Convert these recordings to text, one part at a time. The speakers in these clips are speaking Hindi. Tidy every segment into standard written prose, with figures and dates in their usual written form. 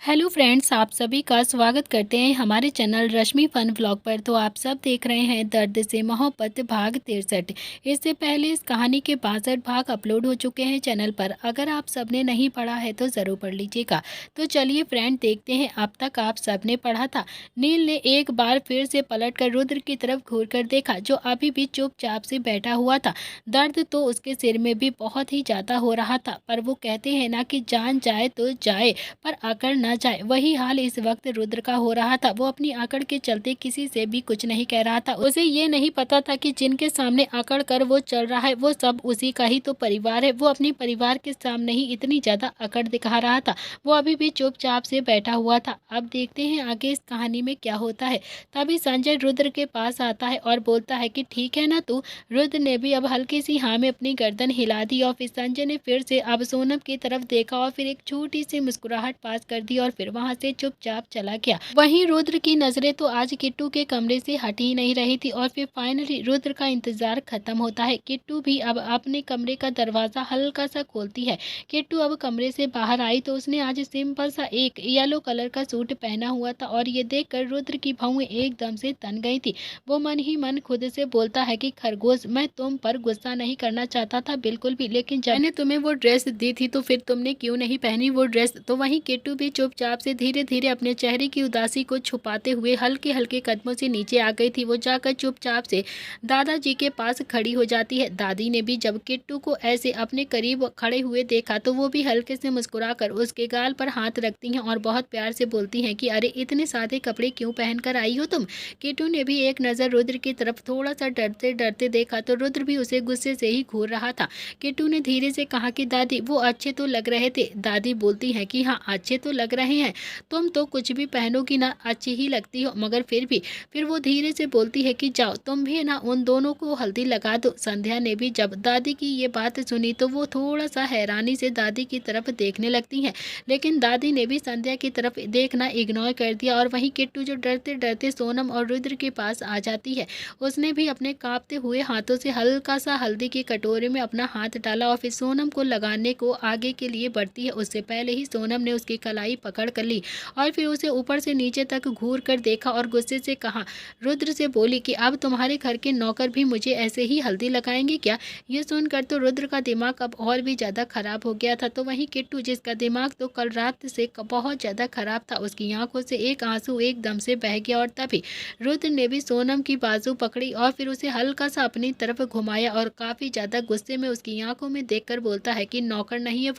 हेलो फ्रेंड्स, आप सभी का स्वागत करते हैं हमारे चैनल रश्मि फन व्लॉग पर। तो आप सब देख रहे हैं दर्द से मोहब्बत भाग 63। इससे पहले इस कहानी के 62 भाग अपलोड हो चुके हैं चैनल पर। अगर आप सब ने नहीं पढ़ा है तो ज़रूर पढ़ लीजिएगा। तो चलिए फ्रेंड, देखते हैं अब तक आप सब ने पढ़ा था। नील ने एक बार फिर से पलट कर रुद्र की तरफ घूर कर देखा, जो अभी भी चुपचाप से बैठा हुआ था। दर्द तो उसके सिर में भी बहुत ही ज़्यादा हो रहा था, पर वो कहते हैं ना कि जान जाए तो जाए पर अकड़ न जाए। वही हाल इस वक्त रुद्र का हो रहा था। वो अपनी अकड़ के चलते किसी से भी कुछ नहीं कह रहा था। उसे ये नहीं पता था कि जिनके सामने अकड़ कर वो चल रहा है वो सब उसी का ही तो परिवार है। वो अपने परिवार के सामने ही इतनी ज्यादा अकड़ दिखा रहा था। वो अभी भी चुपचाप से बैठा हुआ था। अब देखते हैं आगे इस कहानी में क्या होता है। तभी संजय रुद्र के पास आता है और बोलता है कि ठीक है ना तू। रुद्र ने भी अब हल्की सी हाँ में अपनी गर्दन हिला दी और फिर संजय ने फिर से अब सोनम की तरफ देखा और फिर एक छोटी सी मुस्कुराहट पास कर दी और फिर वहां से चुपचाप चला गया। वहीं रुद्र की नजरें तो आज किट्टू के कमरे से हट ही नहीं रही थी और फिर फाइनली रुद्र का इंतजार खत्म होता है। किट्टू भी अब अपने कमरे का दरवाजा हल्का सा खोलती है। किट्टू अब कमरे से बाहर आई तो उसने आज सिंपल सा एक येलो कलर का सूट पहना हुआ था और ये देखकर रुद्र की भौं एकदम से तन गई थी। वो मन ही मन खुद से बोलता है कि खरगोश, मैं तुम पर गुस्सा नहीं करना चाहता था बिल्कुल भी, लेकिन जब मैंने तुम्हें वो ड्रेस दी थी तो फिर तुमने क्यों नहीं पहनी वो ड्रेस। तो वहीं किट्टू भी चुपचाप से धीरे धीरे अपने चेहरे की उदासी को छुपाते हुए हल्के हल्के कदमों से नीचे आ गई थी। वो जाकर चुपचाप से दादाजी के पास खड़ी हो जाती है। दादी ने भी जब किट्टू को ऐसे अपने करीब खड़े हुए देखा तो वो भी हल्के से मुस्कुराकर उसके गाल पर हाथ रखती हैं और बहुत प्यार से बोलती हैं कि अरे इतने सादे कपड़े क्यों पहनकर आई हो तुम। किट्टू ने भी एक नज़र रुद्र की तरफ थोड़ा सा डरते डरते देखा तो रुद्र भी उसे गुस्से से ही घूर रहा था। किट्टू ने धीरे से कहा कि दादी वो अच्छे तो लग रहे थे। दादी बोलती हैं कि हाँ अच्छे तो लग रहे हैं, तुम तो कुछ भी पहनोगी ना अच्छी ही लगती हो, मगर फिर भी। फिर वो धीरे से बोलती है कि जाओ तुम भी ना उन दोनों को हल्दी लगा दो। संध्या ने भी जब दादी की ये बात सुनी तो वो थोड़ा सा हैरानी से दादी की तरफ देखने लगती हैं, लेकिन दादी ने भी संध्या की तरफ देखना इग्नोर कर दिया। और वहीं किट्टू जो डरते डरते सोनम और रुद्र के पास आ जाती है, उसने भी अपने कांपते हुए हाथों से हल्का सा हल्दी के कटोरे में अपना हाथ डाला और फिर सोनम को लगाने को आगे के लिए बढ़ती है। उससे पहले ही सोनम ने उसकी कलाई पकड़ कर ली और फिर उसे ऊपर से नीचे तक घूर कर देखा और गुस्से से कहा, रुद्र से बोली कि अब तुम्हारे घर के नौकर भी मुझे ऐसे ही हल्दी लगाएंगे क्या। ये सुनकर तो रुद्र का दिमाग अब और भी ज़्यादा खराब हो गया था। तो वहीं किट्टू, जिसका दिमाग तो कल रात से बहुत ज़्यादा खराब था, उसकी आंखों से एक आंसू एकदम से बह गया और तभी रुद्र ने भी सोनम की बाजू पकड़ी और फिर उसे हल्का सा अपनी तरफ घुमाया और काफ़ी ज़्यादा गुस्से में उसकी आंखों में देखकर बोलता है कि नौकर नहीं है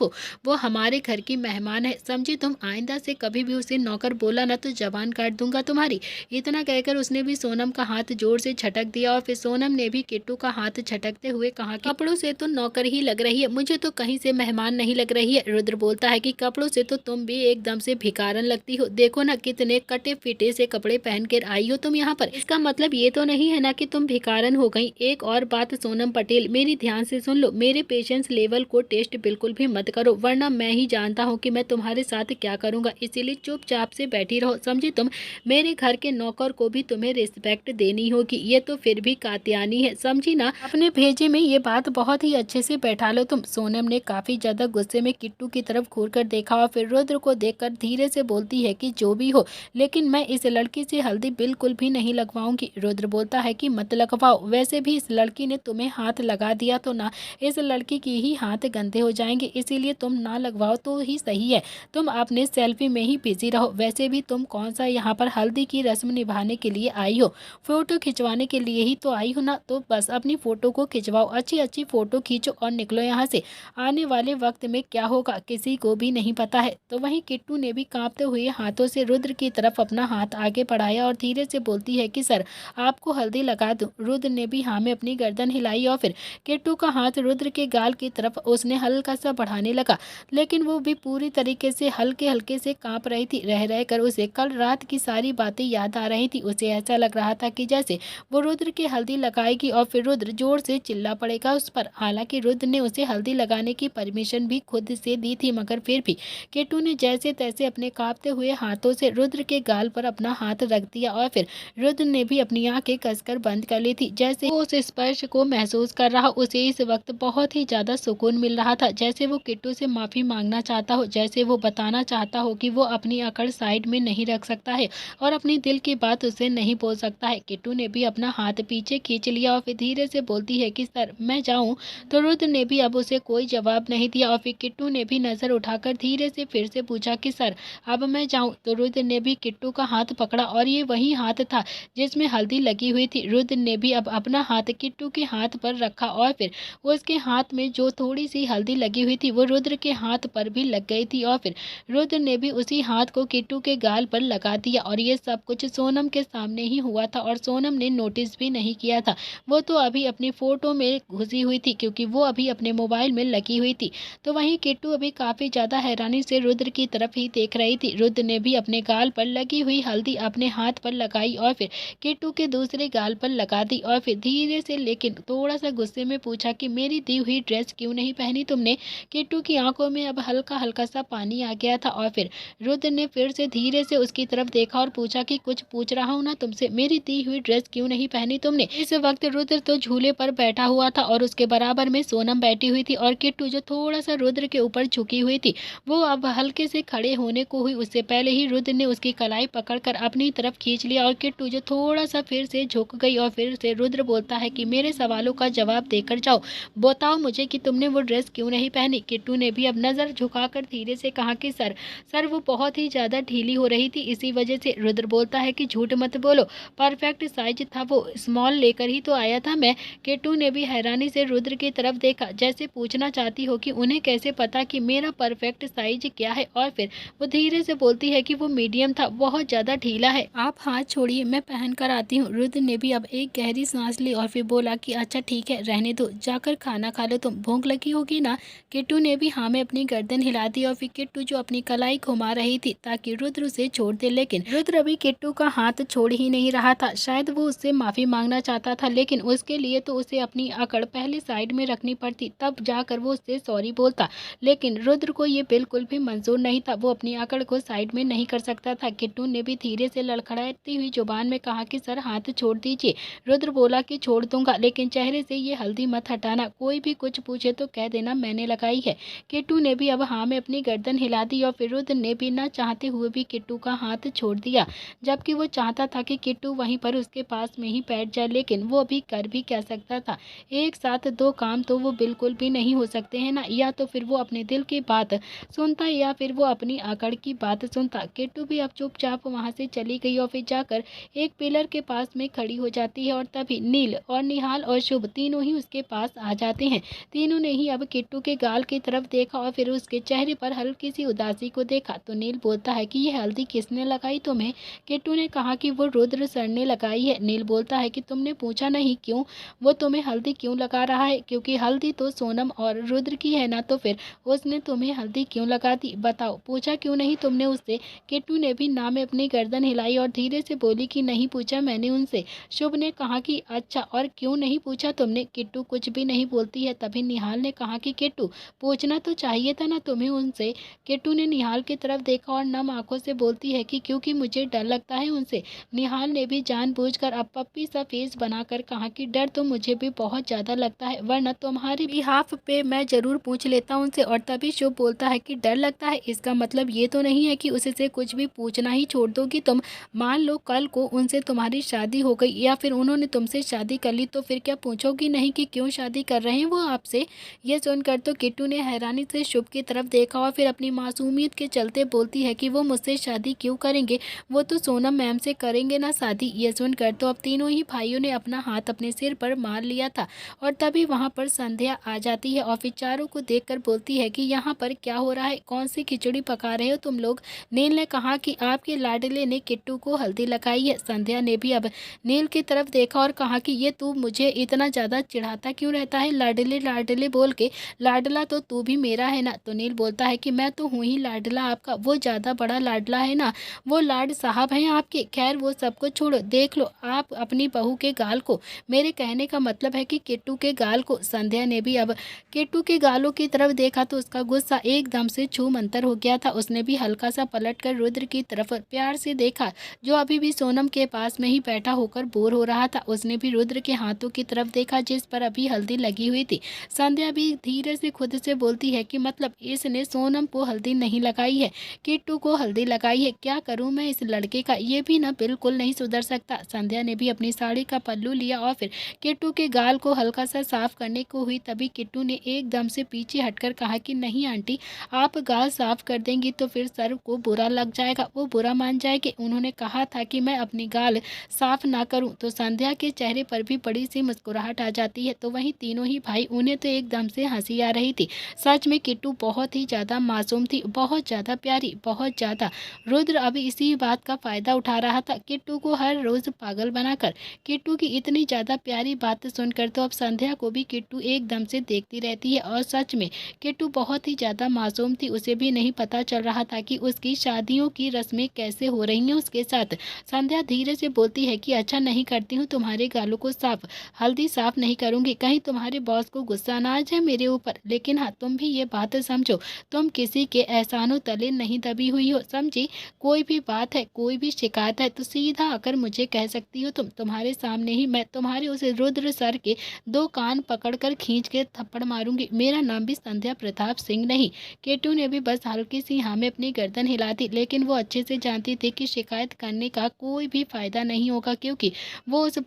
वो हमारे घर की मेहमान है, समझी तुम। आइंदा से कभी भी उसे नौकर बोला ना तो जबान काट दूंगा तुम्हारी। इतना कहकर उसने भी सोनम का हाथ जोर से झटक दिया और फिर सोनम ने भी किट्टू का हाथ झटकते हुए कहा कि कपड़ों से तो नौकर ही लग रही है, मुझे तो कहीं से मेहमान नहीं लग रही है। रुद्र बोलता है कि कपड़ों से तो तुम भी एकदम से भिखारन लगती हो, देखो ना कितने कटे फिटे से कपड़े पहन कर आई हो तुम यहाँ पर। इसका मतलब ये तो नहीं है ना कि तुम भिखारन हो गई। एक और बात सोनम पटेल, मेरी ध्यान से सुन लो, मेरे पेशेंस लेवल को टेस्ट बिल्कुल भी मत करो, वरना मैं ही जानता हूँ कि मैं तुम्हारे साथ क्या करूँगा। इसीलिए चुपचाप से बैठी रहो, समझी तुम। मेरे घर के नौकर को भी तुम्हें रिस्पेक्ट देनी होगी, ये तो फिर भी कात्यानी है, समझी ना। अपने भेजे में ये बात बहुत ही अच्छे से बैठा लो तुम। सोनम ने काफी ज्यादा गुस्से में किट्टू की तरफ घूर कर देखा और फिर रुद्र को देखकर धीरे से बोलती है कि जो भी हो, लेकिन मैं इस लड़की से हल्दी बिल्कुल भी नहीं लगवाऊंगी। रुद्र बोलता है कि मत लगवाओ, वैसे भी इस लड़की ने तुम्हें हाथ लगा दिया तो ना इस लड़की की ही हाथ गंदे हो जाएंगे, इसीलिए तुम ना लगवाओ तो ही सही है। तुम अपने सेल्फी में ही बिजी रहो, वैसे भी तुम कौन सा यहाँ पर हल्दी की रस्म निभाने के लिए आई हो, फोटो खिंचवाने के लिए ही तो आई हो ना। तो बस अपनी फोटो को खिंचवाओ, अच्छी अच्छी फोटो खींचो और निकलो यहाँ से। आने वाले वक्त में क्या होगा किसी को भी नहीं पता है। तो वहीं किट्टू ने भी कांपते हुए हाथों से रुद्र की तरफ अपना हाथ आगे बढ़ाया और धीरे से बोलती है कि सर आपको हल्दी लगा दूं। रुद्र ने भी हाँ में अपनी गर्दन हिलाई और फिर किट्टू का हाथ रुद्र के गाल की तरफ उसने हल्का सा बढ़ाने लगा, लेकिन वो भी पूरी तरीके से हल्के हल्के से कांप रही थी। रह रह कर उसे कल रात की सारी बातें याद आ रही थी। उसे ऐसा लग रहा था कि जैसे वो रुद्र के हल्दी लगाएगी और फिर रुद्र जोर से चिल्ला पड़ेगा उस पर। हालांकि रुद्र ने उसे हल्दी लगाने की परमिशन भी खुद से दी थी, मगर फिर भी किट्टू ने जैसे तैसे अपने कांपते हुए हाथों से रुद्र के गाल पर अपना हाथ रख दिया और फिर रुद्र ने भी अपनी आंखें कसकर बंद कर ली थी। जैसे वो उस स्पर्श को महसूस कर रहा, उसे इस वक्त बहुत ही ज्यादा सुकून मिल रहा था, जैसे वो किट्टू से माफी मांगना चाहता हो, जैसे वो बताना चाहता हो कि वो अपनी अकड़ साइड में नहीं रख सकता है और अपनी दिल की बात उसे नहीं बोल सकता है। किट्टू ने भी अपना हाथ पीछे खींच लिया और फिर धीरे से बोलती है कि सर मैं जाऊं? तो रुद्र ने भी अब उसे कोई जवाब नहीं दिया और फिर किट्टू ने भी नजर उठाकर धीरे से फिर से पूछा कि सर अब मैं जाऊं? तो रुद्र ने भी किट्टू का हाथ पकड़ा और ये वही हाथ था जिसमें हल्दी लगी हुई थी। रुद्र ने भी अब अपना हाथ किट्टू के हाथ पर रखा और फिर उसके हाथ में जो थोड़ी सी हल्दी लगी हुई थी वो रुद्र के हाथ पर भी लग गई थी और फिर रुद्र ने भी उसी हाथ को किट्टू के गाल पर लगा दिया। और ये सब कुछ सोनम के सामने ही हुआ था और सोनम ने नोटिस भी नहीं किया था। वो तो अभी अपनी फोटो में घुसी हुई थी क्योंकि वो अभी अपने मोबाइल में लगी हुई थी। तो वहीं किट्टू अभी काफी ज्यादा हैरानी से रुद्र की तरफ ही देख रही थी। रुद्र ने भी अपने गाल पर लगी हुई हल्दी अपने हाथ पर लगाई और फिर किट्टू के दूसरे गाल पर लगा दी और फिर धीरे से लेकिन थोड़ा सा गुस्से में पूछा कि मेरी दी हुई ड्रेस क्यों नहीं पहनी तुमने? किट्टू की आंखों में अब हल्का हल्का सा पानी आ गया था और फिर रुद्र ने फिर से धीरे से उसकी तरफ देखा और पूछा कि कुछ पूछ रहा हूँ ना तुमसे, मेरी दी हुई ड्रेस क्यों नहीं पहनी तुमने? इस वक्त रुद्र तो झूले पर बैठा हुआ था और उसके बराबर में सोनम बैठी हुई थी और किट्टू जो थोड़ा सा रुद्र के ऊपर झुकी हुई थी वो अब हल्के से खड़े होने को हुई उससे पहले ही रुद्र ने उसकी कलाई पकड़कर अपनी तरफ खींच लिया और किट्टू जो थोड़ा सा फिर से झुक गई और फिर से रुद्र बोलता है कि मेरे सवालों का जवाब देकर जाओ, बताओ मुझे कि तुमने वो ड्रेस क्यों नहीं पहनी? किट्टू ने भी अब नजर झुकाकर धीरे से कहा कि सर वो बहुत ही ज्यादा ढीली हो रही थी इसी वजह से। रुद्र बोलता है कि झूठ मत बोलो, परफेक्ट साइज था, वो स्मॉल लेकर ही तो आया था मैं। किट्टू ने भी हैरानी से रुद्र की तरफ देखा जैसे पूछना चाहती हो कि उन्हें कैसे पता कि मेरा परफेक्ट साइज क्या है और फिर वो धीरे से बोलती है कि वो मीडियम था, बहुत ज्यादा ढीला है, आप हाथ छोड़िए मैं पहन कर आती हूँ। रुद्र ने भी अब एक गहरी सांस ली और फिर बोला कि अच्छा ठीक है रहने दो, जाकर खाना खा लो, तुम भूख लगी होगी ना? किट्टू ने भी हाँ में अपनी गर्दन हिला दी और फिर किट्टू जो अपनी कलाई घुमा रही थी ताकि रुद्र उसे छोड़ दे, लेकिन रुद्र अभी किट्टू का हाथ छोड़ ही नहीं रहा था। शायद वो उससे माफी मांगना चाहता था लेकिन उसके लिए तो उसे अपनी अकड़ पहले साइड में रखनी पड़ती तब जाकर वो उससे सॉरी बोलता, लेकिन रुद्र को ये बिल्कुल भी मंजूर नहीं था, वो अपनी अकड़ को साइड में नहीं कर सकता था। किट्टू ने भी धीरे से लड़खड़ाती हुई जुबान में कहा कि सर हाथ छोड़ दीजिए। रुद्र बोला कि छोड़ दूंगा लेकिन चेहरे से ये हल्दी मत हटाना, कोई भी कुछ पूछे तो कह देना मैंने लगाई है। किट्टू ने भी अब हाँ में अपनी गर्दन हिला दी और फिर रुद्र ने भी न चाहते हुए भी किट्टू का हाथ छोड़ दिया, जबकि वो चाहता था कि किट्टू वहीं पर उसके पास में ही बैठ जाए, लेकिन वो अभी कर भी क्या सकता था। एक साथ दो काम तो वो बिल्कुल भी नहीं हो सकते हैं ना, या तो फिर वो अपने दिल की बात सुनता या फिर वो अपनी अकड़ की बात सुनता। किट्टू भी अब चुपचाप वहां से चली गई और फिर जाकर एक पिलर के पास में खड़ी हो जाती है और तभी नील और निहाल और शुभ तीनों ही उसके पास आ जाते हैं। तीनों ने ही अब किट्टू के गाल की तरफ देखा और फिर उसके चेहरे पर हल्की सी उदासी को देखा। तो नील बोलता है कि ये हल्दी किसने लगाई तुम्हें? किट्टू ने कहा कि वो रुद्र सर ने लगाई है। नील बोलता है कि तुमने पूछा नहीं क्यों, वो तुम्हें हल्दी क्यों लगा रहा है? क्योंकि हल्दी तो सोनम और रुद्र की है ना, तो फिर उसने तुम्हें हल्दी क्यों लगा दी, बताओ, पूछा क्यों नहीं तुमने उससे? किट्टू ने भी ना में अपनी गर्दन हिलाई और धीरे से बोली कि नहीं पूछा मैंने उनसे। शुभ ने कहा कि अच्छा और क्यों नहीं पूछा तुमने? किट्टू कुछ भी नहीं बोलती है। तभी निहाल ने कहा कि किट्टू पूछना तो चाहिए था ना तुम्हें उनसे। किट्टू ने निहाल की तरफ देखा और नम आंखों से बोलती है कि क्योंकि मुझे डर लगता है उनसे। निहाल ने भी जानबूझकर अब पप्पी सा फेस बनाकर कहा कि डर तो मुझे भी बहुत ज्यादा लगता है, वरना तुम्हारे बिहाफ पे मैं जरूर पूछ लेता उनसे। और तभी शुभ बोलता है कि डर लगता है, इसका मतलब ये तो नहीं है कि उससे कुछ भी पूछना ही छोड़ दोगी तुम? मान लो कल को उनसे तुम्हारी शादी हो गई या फिर उन्होंने तुमसे शादी कर ली तो फिर क्या पूछोगी नहीं कि क्यों शादी कर रहे हैं वो आपसे? ये सुनकर तो किट्टू ने हैरानी से शुभ की तरफ देखा और फिर अपनी मासूमियत के चलते बोलती है कि वो मुझसे शादी क्यों करेंगे, वो तो सोनम मैम से करेंगे ना शादी। ये सुनकर तो अब तीनों ही भाइयों ने अपना हाथ अपने सिर पर मार लिया था और तभी वहां पर संध्या आ जाती है और फिर चारों को देखकर बोलती है कि यहाँ पर क्या हो रहा है, कौन सी खिचड़ी पका रहे हो तुम लोग? नील ने कहा कि आपके लाडले ने किट्टू को हल्दी लगाई है। संध्या ने भी अब नील की तरफ देखा और कहा कि ये तू मुझे इतना ज्यादा चिढ़ाता क्यों रहता है, लाडले लाडले बोल के, लाडला तो तू भी मेरा है ना? तो नील बोलता है कि मैं तो हूँ ही लाडला आपका, वो ज्यादा बड़ा लाडला है ना, वो लाड साहब हैं आपके। खैर वो सबको छोड़ो, देख लो आप अपनी बहू के गाल को, मेरे कहने का मतलब है कि किट्टू के गाल को। संध्या ने भी अब किट्टू के गालों की तरफ देखा तो उसका गुस्सा एकदम से छू मंतर हो गया था। उसने भी हल्का सा पलटकर रुद्र की तरफ प्यार से देखा जो अभी भी सोनम के पास में ही बैठा होकर बोर हो रहा था। उसने भी रुद्र के हाथों की तरफ देखा जिस पर अभी हल्दी लगी हुई थी। संध्या भी धीरे से खुद से बोलती है कि मतलब इसने सोनम को हल्दी नहीं लगाई। लगाई है, किट्टू को हल्दी लगाई है। क्या करूं मैं इस लड़के का, ये भी ना बिल्कुल नहीं सुधर सकता। संध्या ने भी अपनी साड़ी का पल्लू लिया और फिर किट्टू के गाल को हल्का सा साफ करने को हुई। तभी किट्टू ने एकदम से पीछे हटकर कहा कि नहीं आंटी, आप गाल साफ कर देंगी तो फिर सर को बुरा लग जाएगा, वो बुरा मान जाएगी। उन्होंने कहा था कि मैं अपनी गाल साफ ना करूं। तो संध्या के चेहरे पर भी बड़ी सी मुस्कुराहट आ जाती है। तो वहीं तीनों ही भाई, उन्हें तो एकदम से हंसी आ रही थी। सच में किट्टू बहुत ही ज़्यादा मासूम थी, बहुत ज़्यादा प्यारी, बहुत ज़्यादा। रुद्र अभी इसी बात का फ़ायदा उठा रहा था, किट्टू को हर रोज़ पागल बनाकर। किट्टू की इतनी ज़्यादा प्यारी बात सुनकर तो अब संध्या को भी किट्टू एकदम से देखती रहती है। और सच में किट्टू बहुत ही ज़्यादा मासूम थी, उसे भी नहीं पता चल रहा था कि उसकी शादियों की रस्में कैसे हो रही हैं उसके साथ। संध्या धीरे से बोलती है कि अच्छा नहीं करती हूँ तुम्हारे गालों को साफ, हल्दी साफ नहीं करूँगी, कहीं तुम्हारे बॉस को गुस्सा ना आ जाए मेरे ऊपर। लेकिन हाँ, तुम भी ये बात समझो, तुम किसी के एहसानों तले नहीं दबी हुई हो, समझी। कोई भी बात है, कोई भी शिकायत है तो सीधा आकर मुझे कह सकती हो तुम। तुम्हारे सामने ही मैं तुम्हारे उस रुद्र सर के दो कान पकड़कर खींच के थप्पड़ मारूंगी। मेरा नाम भी संध्या प्रताप सिंह नहीं। केटू ने भी बस हल्की सी हाँ में अपनी गर्दन हिला दी, लेकिन वो अच्छे से जानती थी कि शिकायत करने का कोई भी फायदा नहीं होगा, क्योंकि वो उस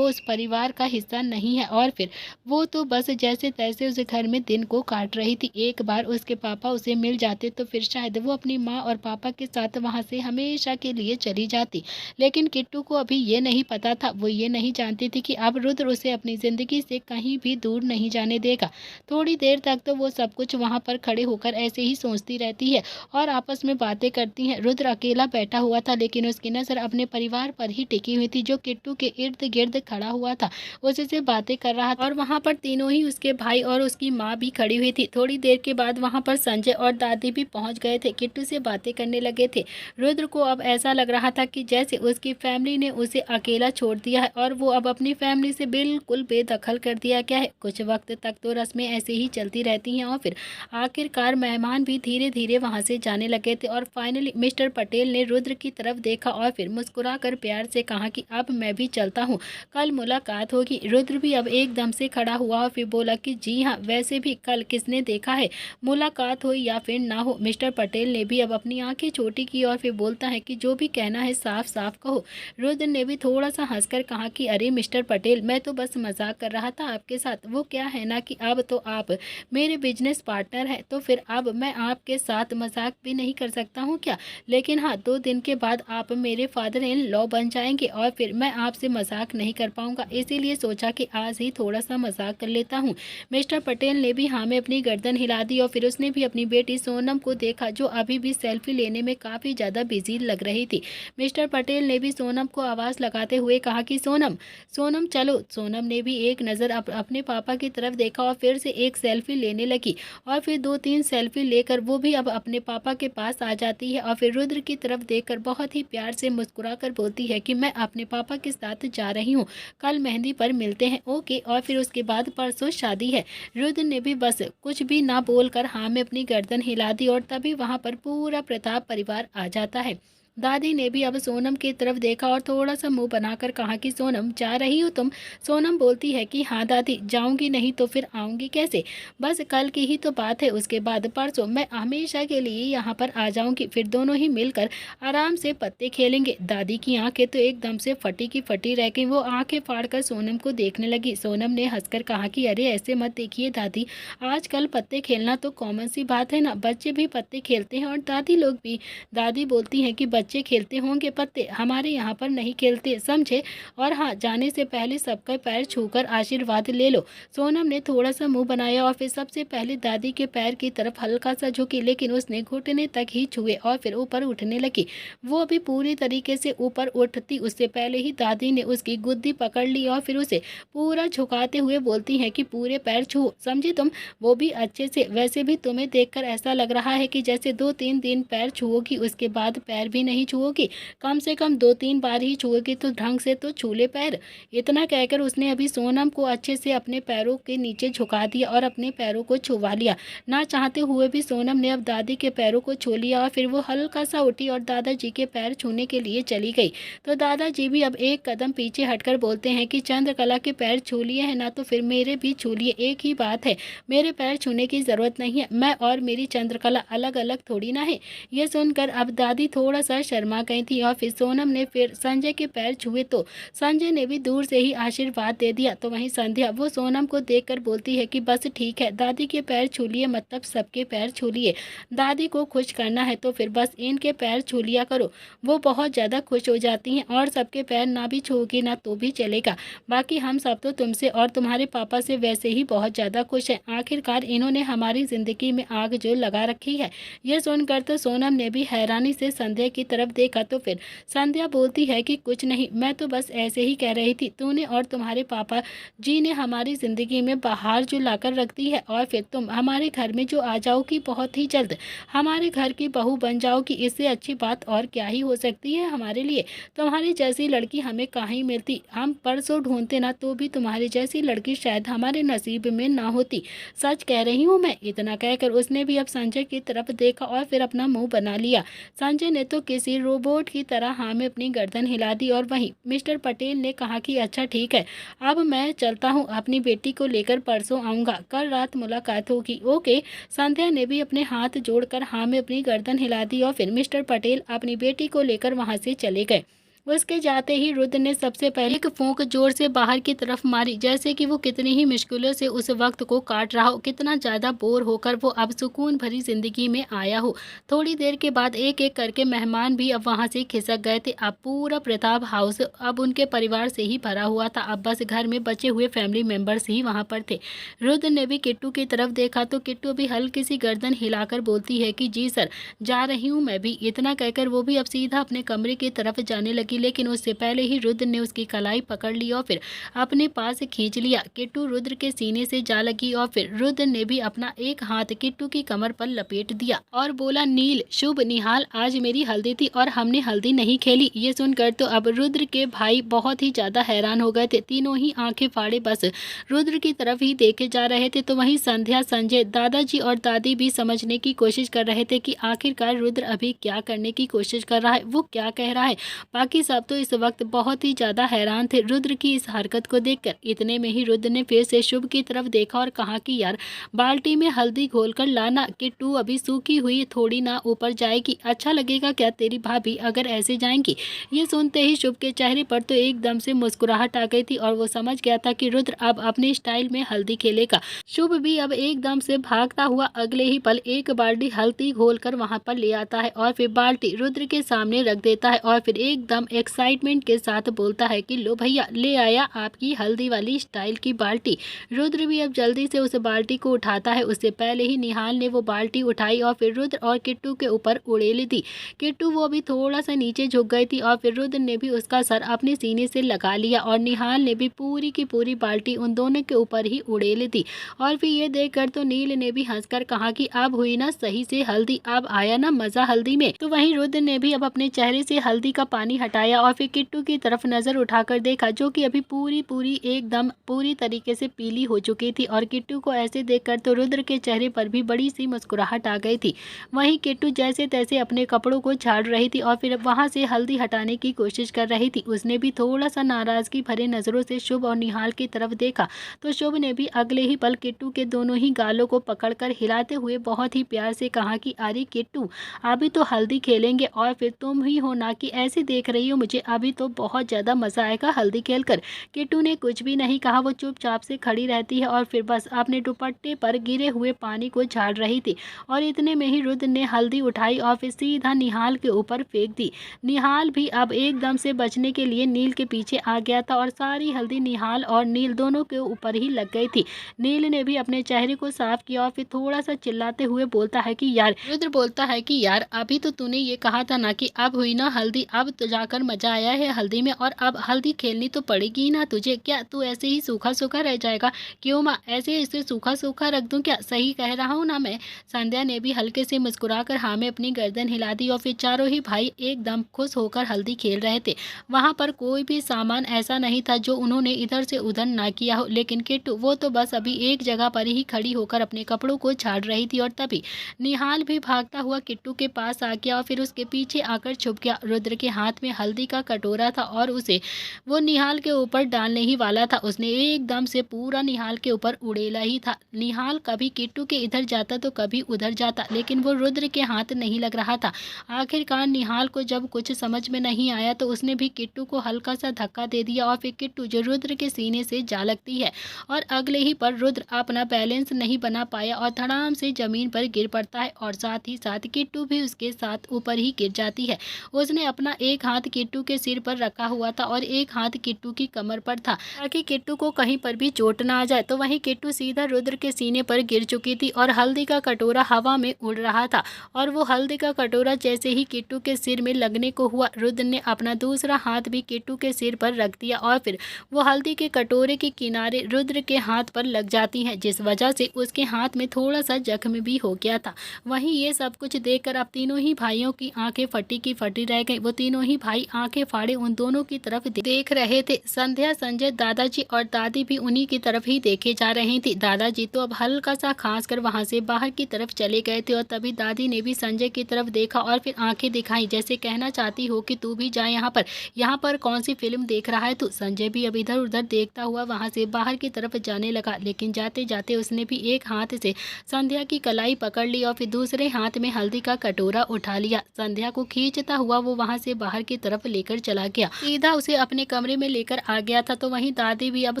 परिवार का हिस्सा नहीं है। और फिर वो तो बस जैसे तैसे उस घर में दिन को काट रही थी। एक बार उसके पापा उसे मिल जाते तो फिर शायद वो अपनी माँ और पापा के साथ वहाँ से हमेशा के लिए चली जाती। लेकिन किट्टू को अभी ये नहीं पता था, वो ये नहीं जानती थी कि अब रुद्र उसे अपनी ज़िंदगी से कहीं भी दूर नहीं जाने देगा। थोड़ी देर तक तो वो सब कुछ वहाँ पर खड़े होकर ऐसे ही सोचती रहती है और आपस में बातें करती हैं। रुद्र अकेला बैठा हुआ था, लेकिन उसकी नज़र अपने परिवार पर ही टिकी हुई थी, जो किट्टू के इर्द गिर्द खड़ा हुआ था, उससे बातें कर रहा था। और वहाँ पर तीनों ही, उसके भाई और उसकी माँ भी खड़ी हुई थी। थोड़ी देर के बाद वहाँ पर संजय और दादी भी पहुँच गए थे, किट्टू से बातें करने लगे थे। रुद्र को अब ऐसा लग रहा था कि जैसे उसकी फैमिली ने उसे अकेला छोड़ दिया है और वो अब अपनी फैमिली से बिल्कुल बेदखल कर दिया गया है। कुछ वक्त तक तो रस्में ऐसे ही चलती रहती हैं और फिर आखिरकार मेहमान भी धीरे धीरे वहाँ से जाने लगे थे। और फाइनली मिस्टर पटेल ने रुद्र की तरफ देखा और फिर मुस्कुराकर प्यार से कहा कि अब मैं भी चलता हूँ, कल मुलाकात होगी। रुद्र भी अब एकदम से खड़ा हुआ और फिर बोला कि जी हाँ, वैसे भी कल किसने देखा है, मुलाकात हो या फिर ना हो। मिस्टर पटेल ने भी अब अपनी आंखें छोटी की और फिर बोलता है कि जो भी कहना है साफ साफ कहो। रुद्र ने भी थोड़ा सा हंसकर कहा कि अरे मिस्टर पटेल, मैं तो बस मजाक कर रहा था आपके साथ। वो क्या है ना कि अब तो आप मेरे बिजनेस पार्टनर हैं, तो फिर अब मैं आपके साथ मजाक भी नहीं कर सकता हूँ क्या। लेकिन हाँ, 2 दिन के बाद आप मेरे फादर इन लॉ बन जाएंगे और फिर मैं आपसे मजाक नहीं कर पाऊंगा, इसीलिए सोचा कि आज ही थोड़ा सा मजाक कर लेता हूँ। मिस्टर पटेल ने भी हाँ में अपनी गर्दन हिला दी और फिर उसने भी अपनी बेटी सोनम को देखा, जो अभी भी सेल्फी लेने में काफ़ी ज़्यादा बिजी लग रही थी। मिस्टर पटेल ने भी सोनम को आवाज़ लगाते हुए कहा कि सोनम, सोनम चलो। सोनम ने भी एक नज़र अपने पापा की तरफ देखा और फिर से एक सेल्फी लेने लगी और फिर 2-3 सेल्फी लेकर वो भी अब अपने पापा के पास आ जाती है और फिर रुद्र की तरफ देखकर बहुत ही प्यार से मुस्कुराकर बोलती है कि मैं अपने पापा के साथ जा रही हूँ, कल मेहंदी पर मिलते हैं, ओके। और फिर उसके बाद परसों शादी है। रुद्र ने भी बस कुछ भी ना बोलकर हाँ में अपनी गर्दन हिला दी और तभी वहाँ पर पूरा प्रताप परिवार आ जाता है। दादी ने भी अब सोनम की तरफ देखा और थोड़ा सा मुंह बनाकर कहा कि सोनम, जा रही हो तुम। सोनम बोलती है कि हाँ दादी, जाऊंगी, नहीं तो फिर आऊंगी कैसे, बस कल की ही तो बात है, उसके बाद परसों मैं हमेशा के लिए यहाँ पर आ जाऊंगी, फिर दोनों ही मिलकर आराम से पत्ते खेलेंगे। दादी की आंखें तो एकदम से फटी की फटी रह गई, वो आंखें फाड़कर सोनम को देखने लगी। सोनम ने हंसकर कहा कि अरे ऐसे मत देखिए दादी, आजकल पत्ते खेलना तो कॉमन सी बात है ना, बच्चे भी पत्ते खेलते हैं और दादी लोग भी। दादी बोलती हैं कि बच्चे खेलते होंगे पत्ते, हमारे यहाँ पर नहीं खेलते, समझे। और हाँ, जाने से पहले सबका पैर छूकर आशीर्वाद ले लो। सोनम ने थोड़ा सा मुंह बनाया और फिर सबसे पहले दादी के पैर की तरफ हल्का सा झुकी, लेकिन उसने घुटने तक ही छुए और फिर ऊपर उठने लगी। वो भी पूरी तरीके से ऊपर उठती उससे पहले ही दादी ने उसकी गुद्दी पकड़ ली और फिर उसे पूरा झुकाते हुए बोलती है कि पूरे पैर छुओ, समझी तुम, वो भी अच्छे से। वैसे भी तुम्हें देखकर ऐसा लग रहा है कि जैसे 2-3 दिन पैर छुओगी, उसके बाद पैर भी नहीं नहीं छुओगी, कम से कम 2-3 बार ही छुओगी तो ढंग से तो छू ले पैर। इतना कहकर उसने अभी सोनम को अच्छे से अपने पैरों के नीचे झुका दिया और अपने पैरों को छुवा लिया। ना चाहते हुए भी सोनम ने अब दादी के पैरों को छू लिया और फिर वो हल्का सा उठी और दादाजी के पैर छूने के लिए चली गई। तो दादाजी भी अब एक कदम पीछे हटकर बोलते हैं कि चंद्रकला के पैर छू लिए हैं ना, तो फिर मेरे भी छू लिए, एक ही बात है, मेरे पैर छूने की ज़रूरत नहीं है, मैं और मेरी चंद्रकला अलग अलग थोड़ी ना है। ये सुनकर अब दादी थोड़ा सा शर्मा गई थी और फिर सोनम ने फिर संजय के पैर छुए तो संजय ने भी दूर से ही आशीर्वाद दे दिया। तो वहीं संध्या वो सोनम को देखकर बोलती है कि बस ठीक है, दादी के पैर छू लिए मतलब सबके पैर छू लिए, दादी को खुश करना है तो फिर बस इनके पैर छू लिया करो, वो बहुत ज़्यादा खुश हो जाती हैं, और सबके पैर ना भी छूओगी ना तो भी चलेगा, बाकी हम सब तो तुमसे और तुम्हारे पापा से वैसे ही बहुत ज़्यादा खुश हैं, आखिरकार इन्होंने हमारी ज़िंदगी में आग जो लगा रखी है। यह सुनकर तो सोनम ने भी हैरानी से संध्या की तरफ देखा। तो फिर संध्या बोलती है कि कुछ नहीं, मैं तो बस ऐसे ही कह रही थी, तूने और तुम्हारे पापा जी ने हमारी ज़िंदगी में बाहर जो लाकर रख दी है और फिर तुम हमारे घर में जो आ जाओगी, बहुत ही जल्द हमारे घर की बहू बन जाओगी, इससे अच्छी बात और क्या ही हो सकती है हमारे लिए। तुम्हारी जैसी लड़की हमें कहीं मिलती, हम परसों ढूंढते ना तो भी तुम्हारी जैसी लड़की शायद हमारे नसीब में ना होती, सच कह रही हूँ मैं। इतना कहकर उसने भी अब संजय की तरफ देखा और फिर अपना मुंह बना लिया। संजय ने तो किसी रोबोट की तरह हाँ में अपनी गर्दन हिला दी और वहीं मिस्टर पटेल ने कहा कि अच्छा ठीक है, अब मैं चलता हूँ, अपनी बेटी को लेकर परसों आऊँगा, कल रात मुलाकात होगी, ओके। संध्या ने भी अपने हाथ जोड़कर हाँ में अपनी गर्दन हिला दी और फिर मिस्टर पटेल अपनी बेटी को लेकर वहाँ से चले गए। उसके जाते ही रुद्र ने सबसे पहले एक फूंक जोर से बाहर की तरफ मारी, जैसे कि वो कितनी ही मुश्किलों से उस वक्त को काट रहा हो, कितना ज़्यादा बोर होकर वो अब सुकून भरी जिंदगी में आया हो। थोड़ी देर के बाद एक एक करके मेहमान भी अब वहां से खिसक गए थे। अब पूरा प्रताप हाउस अब उनके परिवार से ही भरा हुआ था, अब बस घर में बचे हुए फैमिली मेम्बर्स ही वहाँ पर थे। रुद्र ने भी किट्टू की तरफ देखा तो किट्टू भी हल्की सी गर्दन हिलाकर बोलती है कि जी सर, जा रही हूँ मैं भी। इतना कहकर वो भी अब सीधा अपने कमरे की तरफ जाने लगी, लेकिन उससे पहले ही रुद्र ने उसकी कलाई पकड़ ली और फिर अपने पास खींच लिया। किट्टू रुद्र के सीने से जा लगी और फिर रुद्र ने भी अपना एक हाथ किट्टू की कमर पर लपेट दिया और बोला, नील, शुभ, निहाल, आज मेरी हल्दी थी और हमने हल्दी नहीं खेली। ये सुनकर तो अब रुद्र के भाई बहुत ही ज्यादा हैरान हो गए थे, तीनों ही आंखें फाड़े बस रुद्र की तरफ ही देखे जा रहे थे। तो वहीं संध्या, संजय, दादाजी और दादी भी समझने की कोशिश कर रहे थे कि आखिरकार रुद्र अभी क्या करने की कोशिश कर रहा है, वो क्या कह रहा है। बाकी सब तो इस वक्त बहुत ही ज्यादा हैरान थे रुद्र की इस हरकत को देखकर। इतने में ही रुद्र ने फिर से शुभ की तरफ देखा और कहा कि यार, बाल्टी में हल्दी घोलकर लाना, किट्टू अभी सूखी हुई थोड़ी ना ऊपर जाएगी, अच्छा लगेगा क्या तेरी भाभी अगर ऐसे जाएंगी। ये सुनते ही शुभ के चेहरे पर तो एकदम से मुस्कुराहट आ गई थी और वो समझ गया था कि रुद्र अब अपने स्टाइल में हल्दी खेलेगा। शुभ भी अब एकदम से भागता हुआ अगले ही पल एक बाल्टी हल्दी घोलकर वहां पर ले आता है और फिर बाल्टी रुद्र के सामने रख देता है और फिर एकदम एक्साइटमेंट के साथ बोलता है कि लो भैया, ले आया आपकी हल्दी वाली स्टाइल की बाल्टी। रुद्र भी अब जल्दी से उस बाल्टी को उठाता है, उससे पहले ही निहाल ने वो बाल्टी उठाई और फिर रुद्र और किट्टू के ऊपर उड़ेल दी। किट्टू वो भी थोड़ा सा नीचे झुक गई थी और फिर रुद्र ने भी उसका सर अपने सीने से लगा लिया और निहाल ने भी पूरी की पूरी बाल्टी उन दोनों के ऊपर ही उड़ेल दी। और फिर ये देखकर तो नील ने भी हंसकर कहा कि अब हुई ना सही से हल्दी, अब आया ना मजा हल्दी में। तो वहीं रुद्र ने भी अब अपने चेहरे से हल्दी का पानी हटाया और फिर किट्टू की तरफ नजर उठाकर देखा, जो कि अभी पूरी एकदम पूरी तरीके से पीली हो चुकी थी। और किट्टू को ऐसे देखकर तो रुद्र के चेहरे पर भी बड़ी सी मुस्कुराहट आ गई थी। वहीं किट्टू जैसे तैसे अपने कपड़ों को झाड़ रही थी और फिर वहां से हल्दी हटाने की कोशिश कर रही थी। उसने भी थोड़ा सा नाराजगी भरे नजरों से शुभ और निहाल की तरफ देखा तो शुभ ने भी अगले ही पल किट्टू के दोनों ही गालों को पकड़कर हिलाते हुए बहुत ही प्यार से कहा कि अरे किट्टू, अभी तो हल्दी खेलेंगे और फिर तुम ही हो ना कि ऐसे देख रही हो मुझे, अभी तो बहुत ज्यादा मजा आएगा हल्दी खेलकर। किट्टू ने कुछ भी नहीं कहा, वो चुपचाप से खड़ी रहती है और फिर बस अपने दुपट्टे पर गिरे हुए पानी को झाड़ रही थी। और इतने में ही रुद्र ने हल्दी उठाई और फिर सीधा निहाल के ऊपर फेंक दी। निहाल भी अब एकदम से बचने के लिए नील के पीछे आ गया था और सारी हल्दी निहाल और नील दोनों के ऊपर ही लग गई थी। नील ने भी अपने चेहरे को साफ किया और फिर थोड़ा सा चिल्लाते हुए बोलता है कि यार, रुद्र बोलता है कि यार, अभी तो तूने ये कहा था ना कि अब हुई ना हल्दी, अब तो जाकर खाकर मजा आया है हल्दी में, और अब हल्दी खेलनी तो पड़ेगी ही ना तुझे। क्या तू ऐसे ही सूखा सूखा रह जाएगा? क्यों माँ, ऐसे इसे सूखा सूखा रख दूं क्या? सही कह रहा हूँ ना मैं? संध्या ने भी हल्के से मुस्कुराकर हाँ में अपनी गर्दन हिला दी और फिर चारों ही भाई एकदम खुश होकर हल्दी खेल रहे थे। वहां पर कोई भी सामान ऐसा नहीं था जो उन्होंने इधर से उधर ना किया हो, लेकिन किट्टू वो तो बस अभी एक जगह पर ही खड़ी होकर अपने कपड़ों को झाड़ रही थी। और तभी निहाल भी भागता हुआ किट्टू के पास आ गया और फिर उसके पीछे आकर छुप गया। रुद्र के हाथ में हल्दी का कटोरा था और उसे वो निहाल के ऊपर डालने ही वाला था। उसने एकदम से पूरा निहाल के ऊपर उड़ेला ही था। निहाल कभी किट्टू के इधर जाता तो कभी उधर जाता, लेकिन वो रुद्र के हाथ नहीं लग रहा था। आखिरकार निहाल को जब कुछ समझ में नहीं आया तो उसने भी किट्टू को हल्का सा धक्का दे दिया और फिर किट्टू जो रुद्र के सीने से जा लगती है और अगले ही पर रुद्र अपना बैलेंस नहीं बना पाया और धड़ाम से जमीन पर गिर पड़ता है और साथ ही साथ किट्टू भी उसके साथ ऊपर ही गिर जाती है। उसने अपना एक हाथ किट्टू के सिर पर रखा हुआ था और एक हाथ किट्टू की कमर पर था ताकि किट्टू को कहीं पर भी चोट ना आ जाए। तो वहीं किट्टू सीधा रुद्र के सीने पर गिर चुकी थी और हल्दी का कटोरा हवा में उड़ रहा था और वो हल्दी का कटोरा जैसे ही किट्टू के सिर में लगने को हुआ, रुद्र ने अपना दूसरा हाथ भी किट्टू के सिर पर रख दिया और फिर वो हल्दी के कटोरे के किनारे रुद्र के हाथ पर लग जाती हैं, जिस वजह से उसके हाथ में थोड़ा सा जख्म भी हो गया था। वहीं ये सब कुछ देखकर अब तीनों ही भाइयों की आंखें फटी की फटी रह गई। वो तीनों ही भाई आंखें फाड़े उन दोनों की तरफ देख रहे थे। संध्या, संजय, दादाजी और दादी भी उन्हीं की तरफ ही देखे जा रही थी। दादाजी तो अब हल्का सा खांस कर वहां से बाहर की तरफ चले गए थे और तभी दादी ने भी संजय की तरफ देखा और फिर आंखें दिखाई जैसे कहना चाहती हो कि तू भी जा यहाँ पर कौन सी फिल्म देख रहा है तू? संजय भी अब इधर उधर देखता हुआ वहां से बाहर की तरफ जाने लगा, लेकिन जाते जाते उसने भी एक हाथ से संध्या की कलाई पकड़ ली और फिर दूसरे हाथ में हल्दी का कटोरा उठा लिया। संध्या को खींचता हुआ वो वहां से बाहर की तरफ लेकर चला गया, सीधा उसे अपने कमरे में लेकर आ गया था। तो वहीं दादी भी अब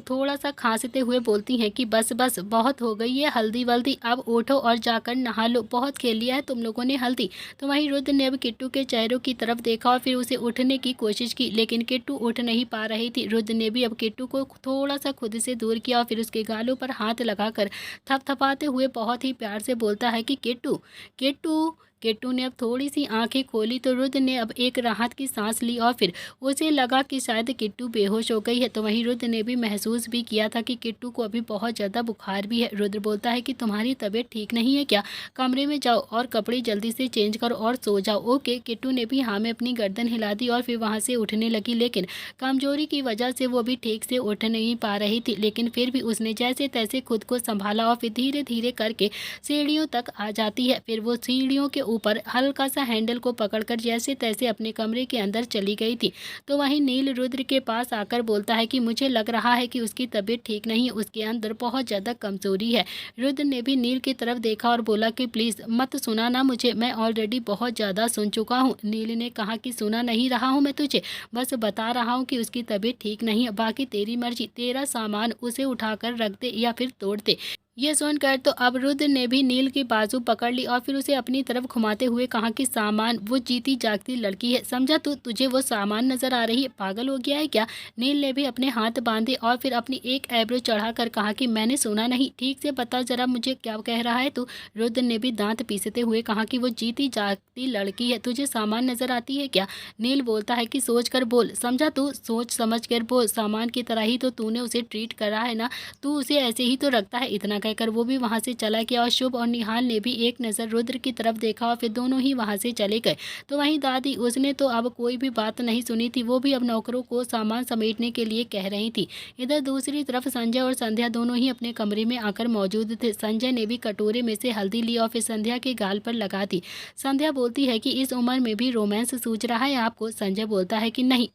थोड़ा सा खांसते हुए बोलती हैं कि बस बस बहुत हो गई है हल्दी वल्दी, अब उठो और जाकर नहा लो, बहुत खेल लिया है तुम लोगों ने हल्दी। तो वहीं रुद्र ने अब किट्टू के चेहरों की तरफ देखा और फिर उसे उठने की कोशिश की, लेकिन किट्टू उठ नहीं पा रही थी। रुद्र ने भी अब किट्टू को थोड़ा सा खुद से दूर किया और फिर उसके गालों पर हाथ लगाकर थपथपाते हुए बहुत ही प्यार से बोलता है कि किट्टू किट्टू। किट्टू ने अब थोड़ी सी आंखें खोली तो रुद्र ने अब एक राहत की सांस ली और फिर उसे लगा कि शायद किट्टू बेहोश हो गई है। तो वहीं रुद्र ने भी महसूस भी किया था कि किट्टू को अभी बहुत ज़्यादा बुखार भी है। रुद्र बोलता है कि तुम्हारी तबीयत ठीक नहीं है क्या? कमरे में जाओ और कपड़े जल्दी से चेंज करो और सो जाओ। ओके। किट्टू ने भी हाँ में अपनी गर्दन हिला दी और फिर वहाँ से उठने लगी, लेकिन कमजोरी की वजह से वो भी ठीक से उठ नहीं पा रही थी। लेकिन फिर भी उसने जैसे तैसे खुद को संभाला और फिर धीरे धीरे करके सीढ़ियों तक आ जाती है। फिर वो सीढ़ियों के ऊपर हल्का सा हैंडल को पकड़कर जैसे तैसे अपने कमरे के अंदर चली गई थी। तो वहीं नील रुद्र के पास आकर बोलता है कि मुझे लग रहा है कि उसकी तबीयत ठीक नहीं है, उसके अंदर बहुत ज़्यादा कमजोरी है। रुद्र ने भी नील की तरफ देखा और बोला कि प्लीज़ मत सुना ना मुझे, मैं ऑलरेडी बहुत ज़्यादा सुन चुका हूँ। नील ने कहा कि सुना नहीं रहा हूँ मैं तुझे, बस बता रहा हूँ कि उसकी तबीयत ठीक नहीं है, बाकी तेरी मर्जी, तेरा सामान उसे उठाकर रख दे या फिर तोड़ दे। ये सुनकर तो अब रुद्र ने भी नील की बाजू पकड़ ली और फिर उसे अपनी तरफ घुमाते हुए कहा कि सामान वो जीती जागती लड़की है, समझा तू? तुझे वो सामान नजर आ रही है? पागल हो गया है क्या? नील ने भी अपने हाथ बांधे और फिर अपनी एक एब्रो चढ़ाकर कहा कि मैंने सुना नहीं, ठीक से बता जरा मुझे क्या कह रहा है तू? रुद्र ने भी दांत पीसते हुए कहा कि वो जीती जागती लड़की है, तुझे सामान नजर आती है क्या? नील बोलता है कि सोच कर बोल, समझा तू? सोच समझ कर बोल, सामान की तरह ही तो तूने उसे ट्रीट करा है ना, तू उसे ऐसे ही तो रखता है। इतना कहकर वो भी वहां से चला गया और शुभ और निहाल ने भी एक नज़र रुद्र की तरफ देखा और फिर दोनों ही वहां से चले गए। तो वहीं दादी, उसने तो अब कोई भी बात नहीं सुनी थी, वो भी अब नौकरों को सामान समेटने के लिए कह रही थी। इधर दूसरी तरफ संजय और संध्या दोनों ही अपने कमरे में आकर मौजूद थे। संजय ने भी कटोरे में से हल्दी ली और फिर संध्या के गाल पर लगा दी। संध्या बोलती है कि इस उम्र में भी रोमांस सूझ रहा है आपको? संजय बोलता है कि नहीं,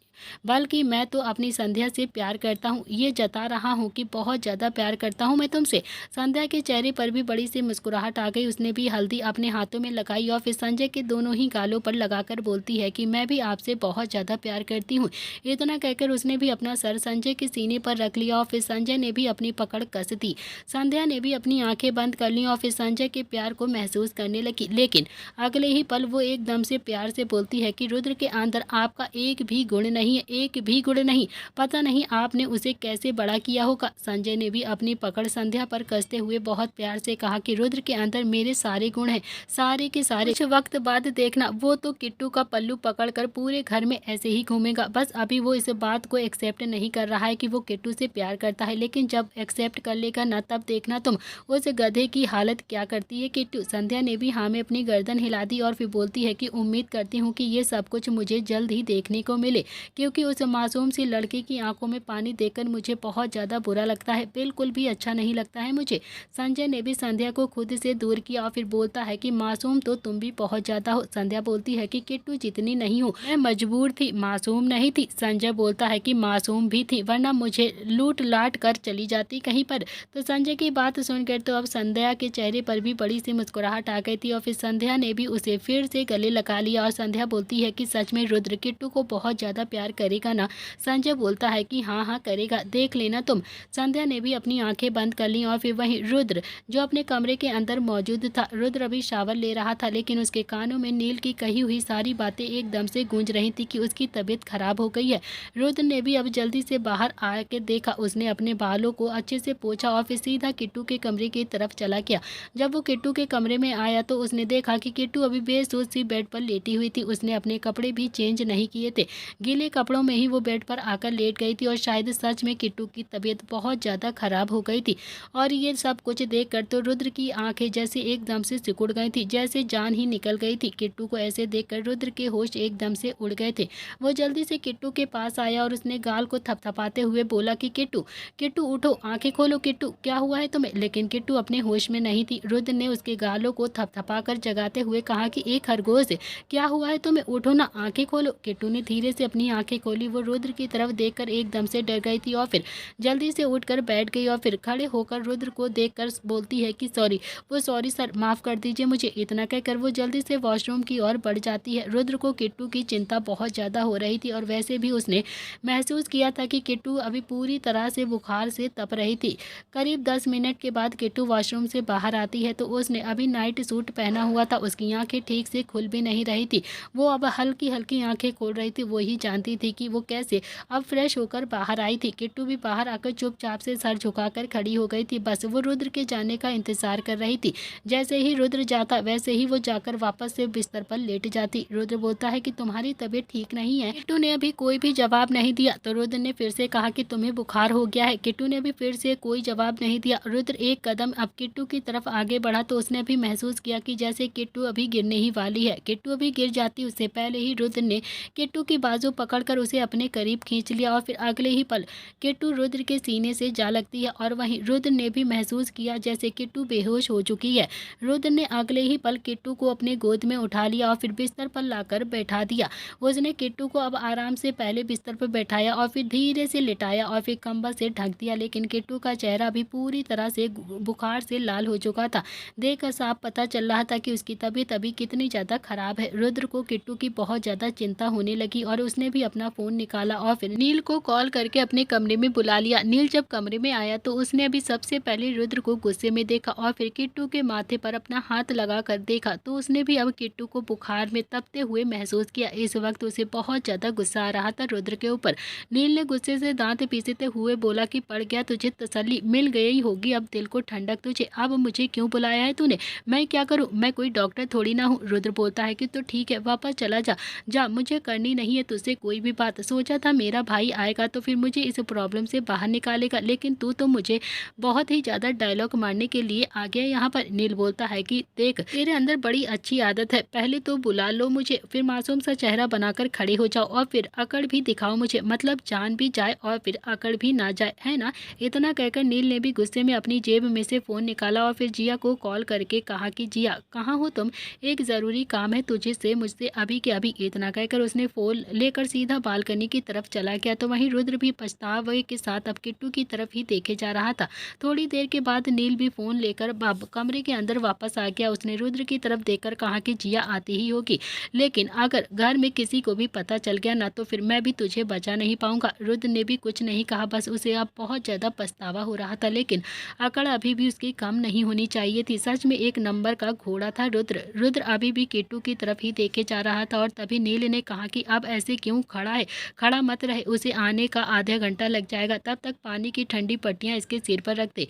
बल्कि मैं तो अपनी संध्या से प्यार करता हूँ, ये जता रहा हूँ कि बहुत ज़्यादा प्यार करता हूँ मैं तुमसे। संध्या के चेहरे पर भी बड़ी सी मुस्कुराहट आ गई। उसने भी हल्दी अपने हाथों में लगाई और फिर संजय के दोनों ही गालों पर लगाकर बोलती है कि मैं भी आपसे बहुत ज़्यादा प्यार करती हूँ। इतना कहकर उसने भी अपना सर संजय के सीने पर रख लिया और फिर संजय ने भी अपनी पकड़ कस दी। संध्या ने भी अपनी आंखें बंद कर ली और फिर संजय के प्यार को महसूस करने लगी, लेकिन अगले ही पल वो एकदम से प्यार से बोलती है कि रुद्र के अंदर आपका एक भी गुण नहीं नहीं है, एक भी गुण नहीं। पता नहीं आपने उसे कैसे बड़ा किया होगा। संजय ने भी अपनी पकड़ संध्या पर कसते हुए बहुत प्यार से कहा कि रुद्र के अंदर मेरे सारे गुण हैं, सारे के सारे। कुछ वक्त बाद देखना, वो तो किट्टू का पल्लू पकड़कर पूरे घर में ऐसे ही घूमेगा। बस अभी वो इस बात को एक्सेप्ट नहीं कर रहा है कि वो किट्टू से प्यार करता है, लेकिन जब एक्सेप्ट कर लेगा ना, तब देखना तुम उस गधे की हालत क्या करती है किट्टू। संध्या ने भी हाँ में अपनी गर्दन हिला दी और फिर बोलती है कि उम्मीद करती हूँ कि ये सब कुछ मुझे जल्द ही देखने को मिले, क्योंकि उस मासूम सी लड़की की आंखों में पानी देखकर मुझे बहुत ज़्यादा बुरा लगता है, बिल्कुल भी अच्छा नहीं लगता है मुझे। संजय ने भी संध्या को खुद से दूर किया और फिर बोलता है कि मासूम तो तुम भी बहुत ज़्यादा हो। संध्या बोलती है कि किट्टू जितनी नहीं हो, मैं मजबूर थी, मासूम नहीं थी। संजय बोलता है कि मासूम भी थी, वरना मुझे लूट लाट कर चली जाती कहीं पर। तो संजय की बात सुनकर तो अब संध्या के चेहरे पर भी बड़ी सी मुस्कुराहट आ गई थी और फिर संध्या ने भी उसे फिर से गले लगा लिया और संध्या बोलती है कि सच में रुद्र किट्टू को बहुत ज़्यादा प्यार करेगा ना। संजय बोलता है कि हाँ हाँ करेगा, देख लेना तुम। संध्या ने भी अपनी आंखें बंद कर ली और फिर वहीं रुद्र जो अपने कमरे के अंदर मौजूद था। रुद्र अभी शावर ले रहा था, लेकिन उसके कानों में नील की कही हुई सारी बातें एकदम से गूंज रही थी कि उसकी तबीयत खराब हो गई है। रुद्र ने भी अब जल्दी से बाहर आके देखा, उसने अपने बालों को अच्छे से पोंछा और फिर सीधा किट्टू के कमरे की तरफ चला गया। जब वो किट्टू के कमरे में आया तो उसने देखा कि किट्टू अभी बेसोच सी बेड पर लेटी हुई थी। उसने अपने कपड़े भी चेंज नहीं किए थे, गीले कपड़ों में ही वो बेड पर आकर लेट गई थी और शायद सच में किट्टू की तबीयत बहुत ज़्यादा खराब हो गई थी। और ये सब कुछ देखकर तो रुद्र की आंखें जैसे एकदम से सिकुड़ गई थी, जैसे जान ही निकल गई थी। किट्टू को ऐसे देखकर रुद्र के होश एकदम से उड़ गए थे। वो जल्दी से किट्टू के पास आया और उसने गाल को थपथपाते हुए बोला कि किट्टू किट्टू उठो, आंखें खोलो किट्टू, क्या हुआ है तुम्हें। लेकिन किट्टू अपने होश में नहीं थी। रुद्र ने उसके गालों को थपथपाकर जगाते हुए कहा कि एक खरगोश, क्या हुआ है तुम्हें, उठो ना, आंखें खोलो। किट्टू ने धीरे से अपनी आंखें खोली। वो रुद्र की तरफ देखकर एकदम से डर गई थी और फिर जल्दी से उठकर बैठ गई और फिर खड़े होकर रुद्र को देखकर बोलती है कि सॉरी सर, माफ़ कर दीजिए मुझे। इतना कहकर वो जल्दी से वॉशरूम की ओर बढ़ जाती है। रुद्र को किट्टू की चिंता बहुत ज़्यादा हो रही थी और वैसे भी उसने महसूस किया था कि किट्टू अभी पूरी तरह से बुखार से तप रही थी। करीब 10 मिनट के बाद किट्टू वॉशरूम से बाहर आती है तो उसने अभी नाइट सूट पहना हुआ था। उसकी आंखें ठीक से खुल भी नहीं रही थी, वो अब हल्की हल्की आंखें खोल रही थी। वो ही जानती थी कि वो कैसे अब फ्रेश होकर बाहर आई थी। किट्टू भी बाहर आकर चुपचाप से सर झुकाकर खड़ी हो गई थी। बस वो रुद्र के जाने का इंतजार कर रही थी। जैसे ही रुद्र जाता वैसे ही वो जाकर वापस से बिस्तर पर लेट जाती। रुद्र बोलता है कि तुम्हारी तबीयत ठीक नहीं है। किट्टू ने अभी कोई भी जवाब नहीं दिया तो रुद्र ने फिर से कहा कि तुम्हें बुखार हो गया है। किट्टू ने भी फिर से कोई जवाब नहीं दिया। रुद्र एक कदम अब किट्टू की तरफ आगे बढ़ा तो उसने भी महसूस किया कि जैसे किट्टू अभी गिरने ही वाली है। किट्टू अभी गिर जाती उससे पहले ही रुद्र ने किट्टू की बाजू पकड़कर उसे अपने करीब खींच लिया और फिर अगले ही पल किट्टू रुद्र के सीने से जा लगती है और वहीं रुद्र ने भी महसूस किया जैसे किट्टू बेहोश हो चुकी है। रुद्र ने अगले ही पल किट्टू को अपने गोद में उठा लिया और फिर बिस्तर पर लाकर बैठा दिया। उसने किट्टू को अब आराम से पहले बिस्तर पर बैठाया और फिर धीरे से लिटाया और फिर कंबल से ढक दिया। लेकिन किट्टू का चेहरा भी पूरी तरह से बुखार से लाल हो चुका था। देखकर साफ पता चल रहा था कि उसकी तबीयत अभी कितनी ज़्यादा खराब है। रुद्र को किट्टू की बहुत ज़्यादा चिंता होने लगी और उसने भी अपना फ़ोन निकाला और फिर नील को कॉल करके अपने कमरे में बुला लिया। नील जब कमरे में आया तो उसने अभी सबसे पहले रुद्र को गुस्से में देखा और फिर किट्टू के माथे पर अपना हाथ लगा कर देखा तो उसने भी अब किट्टू को बुखार में तपते हुए महसूस किया। इस वक्त उसे बहुत ज़्यादा गुस्सा आ रहा था रुद्र के ऊपर। नील ने गुस्से से दांत पीसते हुए बोला कि पड़ गया तुझे तसल्ली, मिल गई होगी अब दिल को ठंडक तुझे। अब मुझे क्यों बुलाया है तूने, मैं क्या करूं, मैं कोई डॉक्टर थोड़ी ना हूं। रुद्र बोलता है कि तो ठीक है वापस चला जा, मुझे करनी नहीं है तुझसे कोई भी बात। सोचा था मेरा भाई आएगा तो फिर मुझे इस प्रॉब्लम से बाहर निकालेगा, लेकिन तू तो मुझे बहुत ही ज़्यादा डायलॉग मारने के लिए आ गया यहाँ पर। नील बोलता है कि देख तेरे अंदर बड़ी अच्छी आदत है, पहले तो बुला लो मुझे, फिर मासूम सा चेहरा बनाकर खड़े हो जाओ और फिर अकड़ भी दिखाओ मुझे, मतलब जान भी जाए और फिर अकड़ भी ना जाए, है ना। इतना कहकर नील ने भी गुस्से में अपनी जेब में से फ़ोन निकाला और फिर जिया को कॉल करके कहा कि जिया कहाँ हो तुम, एक ज़रूरी काम है तुझे से मुझसे अभी के अभी। इतना कहकर उसने फ़ोन लेकर सीधा बालकनी की तरफ चला गया तो वहीं रुद्र भी पछतावे के साथ अब किट्टू की तरफ ही देखे जा रहा था। थोड़ी देर के बाद नील भी फ़ोन लेकर कमरे के अंदर वापस आ गया। उसने रुद्र की तरफ देखकर कहा कि जिया आती ही होगी, लेकिन अगर घर में किसी को भी पता चल गया ना तो फिर मैं भी तुझे बचा नहीं पाऊंगा। रुद्र ने भी कुछ नहीं कहा, बस उसे अब बहुत ज़्यादा पछतावा हो रहा था, लेकिन अकड़ अभी भी उसकी कम नहीं होनी चाहिए थी। सच में एक नंबर का घोड़ा था रुद्र। रुद्र अभी भी किट्टू की तरफ ही देखे जा रहा था और तभी नील ने कहा कि अब ऐसे क्यों खड़ा है, खड़ा मत रहे, उसे आने का आधा घंटा लग जाएगा, तब तक पानी की ठंडी पट्टियाँ इसके सिर पर रख दे।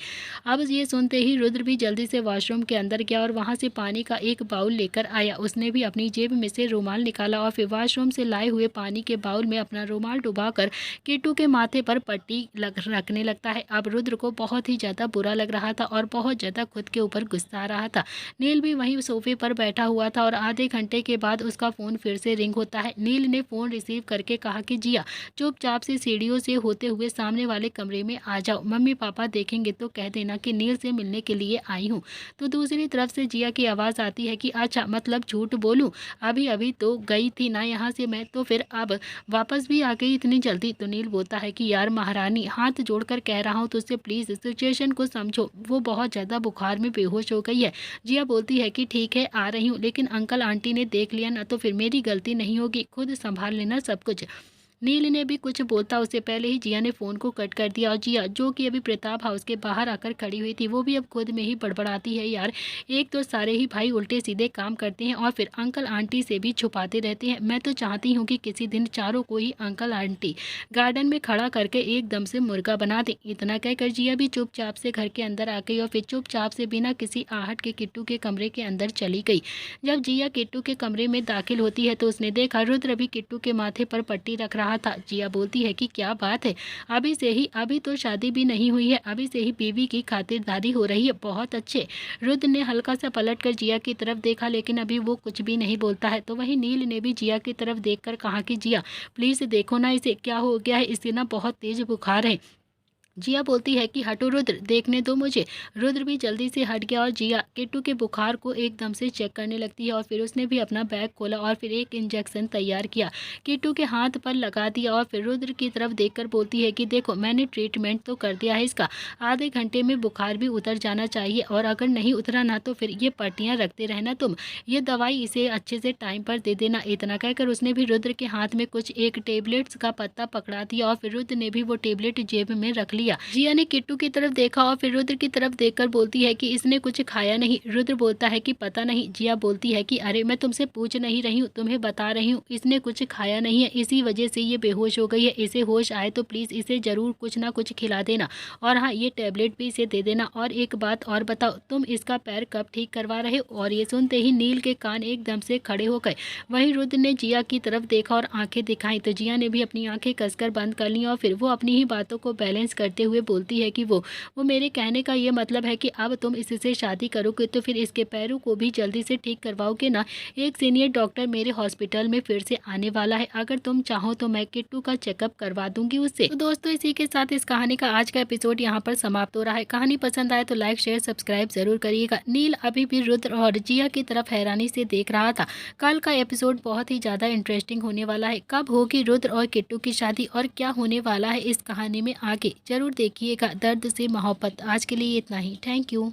अब ये सुनते ही रुद्र भी जल्दी से वॉशरूम के अंदर गया और वहाँ से पानी का एक बाउल लेकर आया। उसने भी अपनी जेब में से रुमाल निकाला और फिर वॉशरूम से लाए हुए पानी के बाउल में अपना रुमाल डुबाकर किट्टू के माथे पर पट्टी रखने लगता है। अब रुद्र को बहुत ही ज़्यादा बुरा लग रहा था और बहुत ज़्यादा खुद के ऊपर गुस्सा आ रहा था। नील भी वहीं सोफे पर बैठा हुआ था और आधे घंटे के बाद उसका फ़ोन फिर से रिंग होता है। नील ने फ़ोन रिसीव करके कहा कि जिया, चुपचाप से सीढ़ियों से होते हुए सामने वाले कमरे में आ जाओ, मम्मी पापा देखेंगे तो कह देना कि नील से मिलने के लिए आई हूँ। तो दूसरी तरफ से जिया की आवाज़ आती है कि अच्छा, मतलब झूठ बोलूँ, अभी अभी तो गई थी ना यहाँ से मैं, तो फिर अब वापस भी आ गई इतनी जल्दी। तो नील बोलता है कि यार महारानी, हाथ जोड़कर कह रहा हूँ तुझसे, प्लीज़ सिचुएशन को समझो, वो बहुत ज़्यादा बुखार में बेहोश हो गई है। जिया बोलती है कि ठीक है, आ रही हूँ, लेकिन अंकल आंटी ने देख लिया ना तो फिर मेरी गलती नहीं होगी, खुद संभाल लेना सब कुछ। नील ने भी कुछ बोलता उससे पहले ही जिया ने फ़ोन को कट कर दिया और जिया, जो कि अभी प्रताप हाउस के बाहर आकर खड़ी हुई थी, वो भी अब खुद में ही बड़बड़ाती है, यार एक तो सारे ही भाई उल्टे सीधे काम करते हैं और फिर अंकल आंटी से भी छुपाते रहते हैं। मैं तो चाहती हूँ कि किसी दिन चारों को ही अंकल आंटी गार्डन में खड़ा करके एकदम से मुर्गा बना दें। इतना कहकर जिया भी चुपचाप से घर के अंदर आ गई और फिर चुपचाप से बिना किसी आहट के किट्टू के कमरे के अंदर चली गई। जब जिया किट्टू के कमरे में दाखिल होती है तो उसने देखा रुद्र भी किट्टू के माथे पर पट्टी रख रहा था। जिया बोलती है कि क्या बात है, अभी तो शादी भी नहीं हुई है, अभी से ही बीवी की खातिरदारी हो रही है, बहुत अच्छे। रुद्र ने हल्का सा पलटकर जिया की तरफ देखा लेकिन अभी वो कुछ भी नहीं बोलता है। तो वहीं नील ने भी जिया की तरफ देखकर कहा कि जिया प्लीज़ देखो ना इसे, क्या हो गया है, इसे ना बहुत तेज बुखार है। जिया बोलती है कि हटो रुद्र, देखने दो मुझे। रुद्र भी जल्दी से हट गया और जिया किट्टू के बुखार को एकदम से चेक करने लगती है और फिर उसने भी अपना बैग खोला और फिर एक इंजेक्शन तैयार किया, किट्टू के हाथ पर लगा दिया और फिर रुद्र की तरफ देखकर बोलती है कि देखो मैंने ट्रीटमेंट तो कर दिया है इसका, आधे घंटे में बुखार भी उतर जाना चाहिए और अगर नहीं उतरा ना तो फिर ये पट्टियाँ रखते रहना तुम, ये दवाई इसे अच्छे से टाइम पर दे देना। इतना कहकर उसने भी रुद्र के हाथ में कुछ एक टेबलेट्स का पत्ता पकड़ा दिया और फिर रुद्र ने भी वो टेबलेट जेब में रख लिया। जिया ने किट्टू की तरफ देखा और फिर रुद्र की तरफ देखकर बोलती है कि इसने कुछ खाया नहीं। रुद्र बोलता है कि पता नहीं। जिया बोलती है कि अरे मैं तुमसे पूछ नहीं रही हूँ, तुम्हें बता रही हूँ, इसने कुछ खाया नहीं है, इसी वजह से ये बेहोश हो गई है। इसे होश आए तो प्लीज़ इसे ज़रूर कुछ ना कुछ खिला देना और हाँ, ये टैबलेट भी इसे दे देना। और एक बात और बताओ, तुम इसका पैर कब ठीक करवा रहे हो? और ये सुनते ही नील के कान एकदम से खड़े हो गए। वहीं रुद्र ने जिया की तरफ देखा और आंखें दिखाई तो जिया ने भी अपनी आंखें कसकर बंद कर ली और फिर वो अपनी ही बातों को बैलेंस करते हुए बोलती है कि वो मेरे कहने का ये मतलब है कि अब तुम इससे शादी करोगे तो फिर इसके पैरों को भी जल्दी से ठीक करवाओगे ना। एक सीनियर डॉक्टर मेरे हॉस्पिटल में फिर से आने वाला है, अगर तुम चाहो तो मैं किट्टू का चेकअप करवा दूंगी उससे। तो दोस्तों इसी के साथ इस कहानी का आज का एपिसोड यहाँ पर समाप्त हो रहा है। कहानी पसंद आए तो लाइक शेयर सब्सक्राइब जरूर करिएगा। नील अभी भी रुद्र और जिया की तरफ हैरानी से देख रहा था। कल का एपिसोड बहुत ही ज़्यादा इंटरेस्टिंग होने वाला है। कब होगी रुद्र और किट्टू की शादी और क्या होने वाला है इस कहानी में आगे, जरूर देखिएगा। दर्द से मोहब्बत। आज के लिए इतना ही। Thank you.